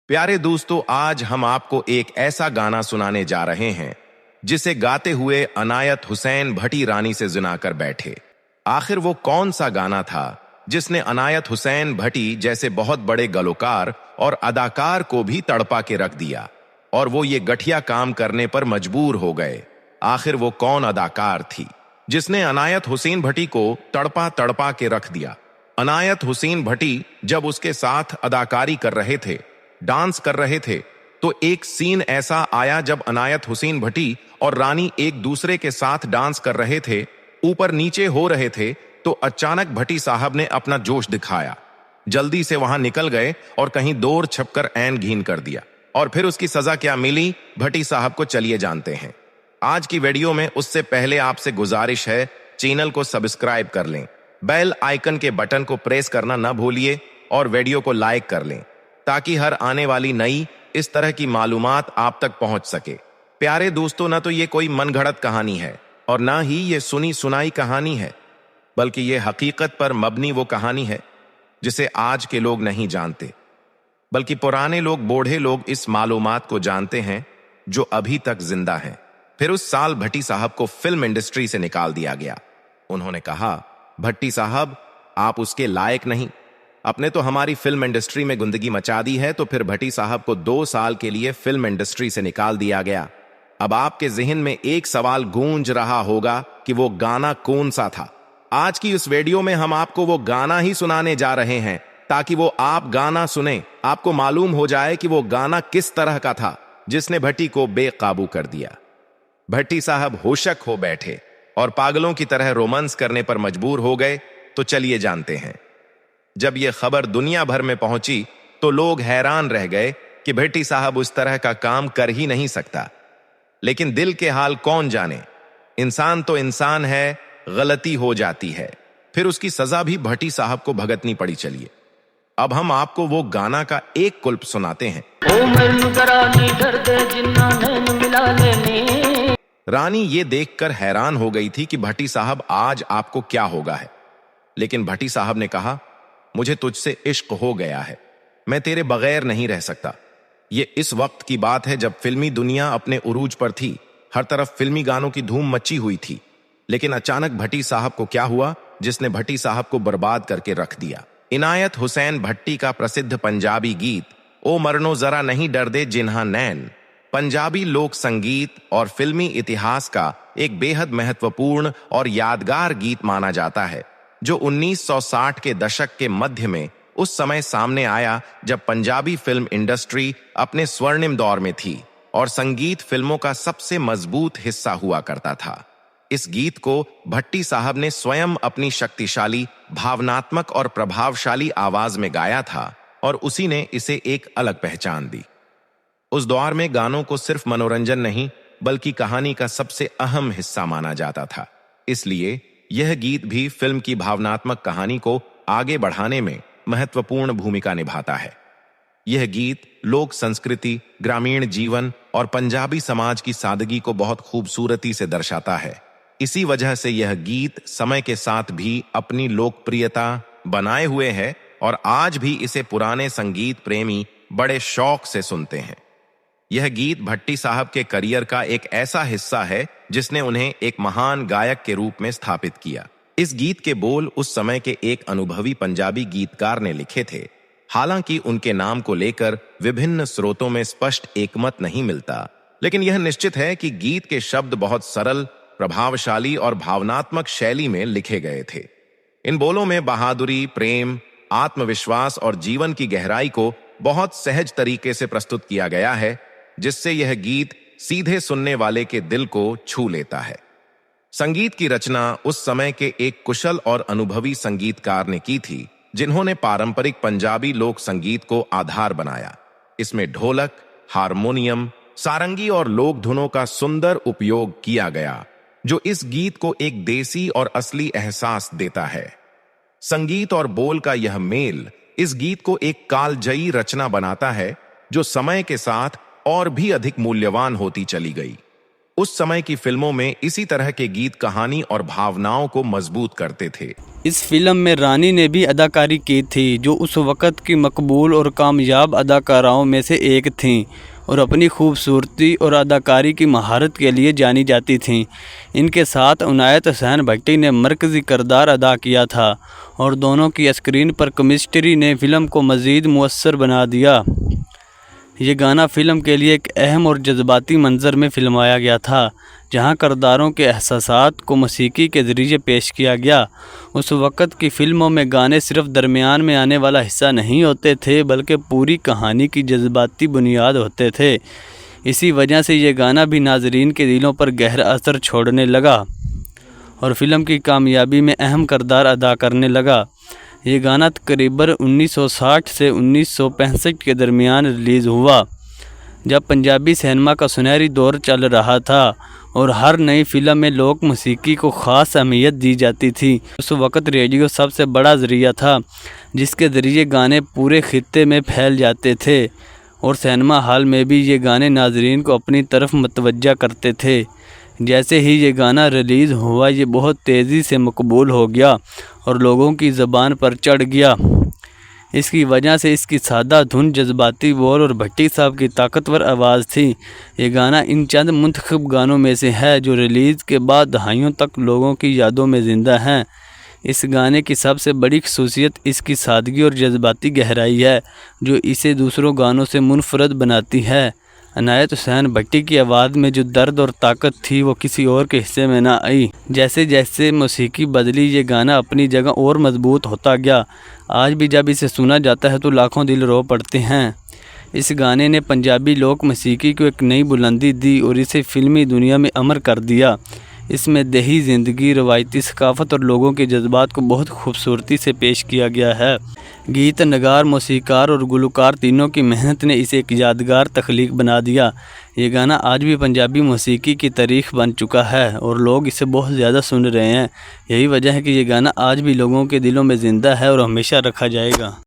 प्यारे दोस्तों, आज हम आपको एक ऐसा गाना सुनाने जा रहे हैं जिसे गाते हुए अनायत हुसैन भट्टी रानी से जिना कर बैठे। आखिर वो कौन सा गाना था जिसने अनायत हुसैन भट्टी जैसे बहुत बड़े गलोकार और अदाकार को भी तड़पा के रख दिया और वो ये गठिया काम करने पर मजबूर हो गए। आखिर वो कौन अदाकार थी जिसने अनायत हुसैन भट्टी को तड़पा तड़पा के रख दिया? अनायत हुसैन भट्टी जब उसके साथ अदाकारी कर रहे थे, डांस कर रहे थे, तो एक सीन ऐसा आया जब अनायत हुसैन भट्टी और रानी एक दूसरे के साथ डांस कर रहे थे, ऊपर नीचे हो रहे थे, तो अचानक भट्टी साहब ने अपना जोश दिखाया, जल्दी से वहां निकल गए और कहीं दूर छपकर ऐन घीन कर दिया। और फिर उसकी सजा क्या मिली, भट्टी साहब को चलिए जानते हैं। आज की वीडियो में उससे पहले आपसे गुजारिश है, चैनल को सब्सक्राइब कर लें, बेल आइकन के बटन को प्रेस करना ना भूलिए और वीडियो को लाइक कर लें ताकि हर आने वाली नई इस तरह की मालूमात आप तक पहुंच सके। प्यारे दोस्तों, ना तो ये कोई मनगढ़ंत कहानी है और ना ही ये सुनी सुनाई कहानी है, बल्कि ये हकीकत पर मबनी वो कहानी है जिसे आज के लोग नहीं जानते, बल्कि पुराने लोग, बूढ़े लोग इस मालूमात को जानते हैं जो अभी तक जिंदा हैं। फिर उस साल भट्टी साहब को फिल्म इंडस्ट्री से निकाल दिया गया। उन्होंने कहा, भट्टी साहब आप उसके लायक नहीं, आपने तो हमारी फिल्म इंडस्ट्री में गुंदगी मचा दी है। तो फिर भट्टी साहब को 2 साल के लिए फिल्म इंडस्ट्री से निकाल दिया गया। अब आपके जहन में एक सवाल गूंज रहा होगा कि वो गाना कौन सा था। आज की इस वीडियो में हम आपको वो गाना ही सुनाने जा रहे हैं ताकि वो आप गाना सुने, आपको मालूम हो जाए कि वो गाना किस तरह का था जिसने भट्टी को बेकाबू कर दिया। भट्टी साहब होशक हो बैठे और पागलों की तरह रोमांस करने पर मजबूर हो गए। तो चलिए जानते हैं। जब यह खबर दुनिया भर में पहुंची तो लोग हैरान रह गए कि भट्टी साहब उस तरह का काम कर ही नहीं सकता। लेकिन दिल के हाल कौन जाने, इंसान तो इंसान है, गलती हो जाती है। फिर उसकी सजा भी भट्टी साहब को भुगतनी पड़ी। चलिए अब हम आपको वो गाना का एक कुल्प सुनाते हैं। रानी ये देखकर हैरान हो गई थी कि भट्टी साहब आज आपको क्या होगा है। लेकिन भट्टी साहब ने कहा, मुझे तुझसे इश्क हो गया है, मैं तेरे बगैर नहीं रह सकता। ये इस वक्त की बात है जब फिल्मी दुनिया अपने उरूज पर थी, हर तरफ फिल्मी गानों की धूम मची हुई थी। लेकिन अचानक भट्टी साहब को क्या हुआ जिसने भट्टी साहब को बर्बाद करके रख दिया? इनायत हुसैन भट्टी का प्रसिद्ध पंजाबी गीत ओ मरनो जरा नहीं डरदे जिन्हा नैन पंजाबी लोक संगीत और फिल्मी इतिहास का एक बेहद महत्वपूर्ण और यादगार गीत माना जाता है, जो 1960 के दशक के मध्य में उस समय सामने आया जब पंजाबी फिल्म इंडस्ट्री अपने स्वर्णिम दौर में थी और संगीत फिल्मों का सबसे मजबूत हिस्सा हुआ करता था। इस गीत को भट्टी साहब ने स्वयं अपनी शक्तिशाली, भावनात्मक और प्रभावशाली आवाज में गाया था और उसी ने इसे एक अलग पहचान दी। उस दौर में गानों को सिर्फ मनोरंजन नहीं बल्कि कहानी का सबसे अहम हिस्सा माना जाता था। इसलिए यह गीत भी फिल्म की भावनात्मक कहानी को आगे बढ़ाने में महत्वपूर्ण भूमिका निभाता है। यह गीत लोक संस्कृति, ग्रामीण जीवन और पंजाबी समाज की सादगी को बहुत खूबसूरती से दर्शाता है। इसी वजह से यह गीत समय के साथ भी अपनी लोकप्रियता बनाए हुए है और आज भी इसे पुराने संगीत प्रेमी बड़े शौक से सुनते हैं। यह गीत भट्टी साहब के करियर का एक ऐसा हिस्सा है जिसने उन्हें एक महान गायक के रूप में स्थापित किया। इस गीत के बोल उस समय के एक अनुभवी पंजाबी गीतकार ने लिखे थे। हालांकि उनके नाम को लेकर विभिन्न स्रोतों में स्पष्ट एकमत नहीं मिलता, लेकिन यह निश्चित है कि गीत के शब्द बहुत सरल, प्रभावशाली और भावनात्मक शैली में लिखे गए थे। इन बोलों में बहादुरी, प्रेम, आत्मविश्वास और जीवन की गहराई को बहुत सहज तरीके से प्रस्तुत किया गया है, जिससे यह गीत सीधे सुनने वाले के दिल को छू लेता है। संगीत की रचना उस समय के एक कुशल और अनुभवी संगीतकार ने की थी, जिन्होंने पारंपरिक पंजाबी लोक संगीत को आधार बनाया। इसमें ढोलक, हारमोनियम, सारंगी और लोक धुनों का सुंदर उपयोग किया गया, जो इस गीत को एक देसी और असली एहसास देता है। संगीत और बोल का यह मेल इस गीत को एक कालजयी रचना बनाता है, जो समय के साथ और भी अधिक मूल्यवान होती चली गई। उस समय की फिल्मों में इसी तरह के गीत कहानी और भावनाओं को मजबूत करते थे। इस फिल्म में रानी ने भी अदाकारी की थी, जो उस वक़्त की मकबूल और कामयाब अदाकाराओं में से एक थीं और अपनी खूबसूरती और अदाकारी की महारत के लिए जानी जाती थीं। इनके साथ इनायत हुसैन भट्टी ने मरकज़ी किरदार अदा किया था और दोनों की स्क्रीन पर केमिस्ट्री ने फ़िल्म को मज़ीद मुअस्सर बना दिया। ये गाना फ़िल्म के लिए एक अहम और जज्बाती मंज़र में फ़िल्माया गया था, जहां किरदारों के एहसासात को मौसीकी के ज़रिए पेश किया गया। उस वक़्त की फ़िल्मों में गाने सिर्फ़ दरमियान में आने वाला हिस्सा नहीं होते थे, बल्कि पूरी कहानी की जज्बाती बुनियाद होते थे। इसी वजह से ये गाना भी नाज़रीन के दिलों पर गहरा असर छोड़ने लगा और फ़िल्म की कामयाबी में अहम किरदार अदा करने लगा। ये गाना तकरीबन 1960 से 1965 के दरमियान रिलीज़ हुआ, जब पंजाबी सिनेमा का सुनहरी दौर चल रहा था और हर नई फ़िल्म में लोक मौसीकी को ख़ास अहमियत दी जाती थी। उस वक़्त रेडियो सबसे बड़ा ज़रिया था, जिसके ज़रिए गाने पूरे खित्ते में फैल जाते थे और सिनेमा हॉल में भी ये गाने नाज़रीन को अपनी तरफ मतवज्जा करते थे। जैसे ही ये गाना रिलीज़ हुआ, ये बहुत तेज़ी से मकबूल हो गया और लोगों की ज़बान पर चढ़ गया। इसकी वजह से इसकी सादा धुन, जज्बाती बोल और भट्टी साहब की ताकतवर आवाज़ थी। ये गाना इन चंद मुंतखब गानों में से है जो रिलीज़ के बाद दहाइयों तक लोगों की यादों में ज़िंदा हैं। इस गाने की सबसे बड़ी खसूसियत इसकी सादगी और जज्बाती गहराई है, जो इसे दूसरों गानों से मुनफरद बनाती है। इनायत हुसैन भट्टी की आवाज़ में जो दर्द और ताकत थी, वो किसी और के हिस्से में ना आई। जैसे जैसे मौसीकी बदली, ये गाना अपनी जगह और मजबूत होता गया। आज भी जब इसे सुना जाता है तो लाखों दिल रो पड़ते हैं। इस गाने ने पंजाबी लोक मौसीकी को एक नई बुलंदी दी और इसे फ़िल्मी दुनिया में अमर कर दिया। इसमें दही ज़िंदगी, रवायती सकाफ़त और लोगों के जज्बात को बहुत खूबसूरती से पेश किया गया है। गीत नगार, मौसीकार और गुलकार तीनों की मेहनत ने इसे एक यादगार तख्लीक बना दिया। ये गाना आज भी पंजाबी मौसीकी की तारीख बन चुका है और लोग इसे बहुत ज़्यादा सुन रहे हैं। यही वजह है कि ये गाना आज भी लोगों के दिलों में ज़िंदा है और हमेशा रखा जाएगा।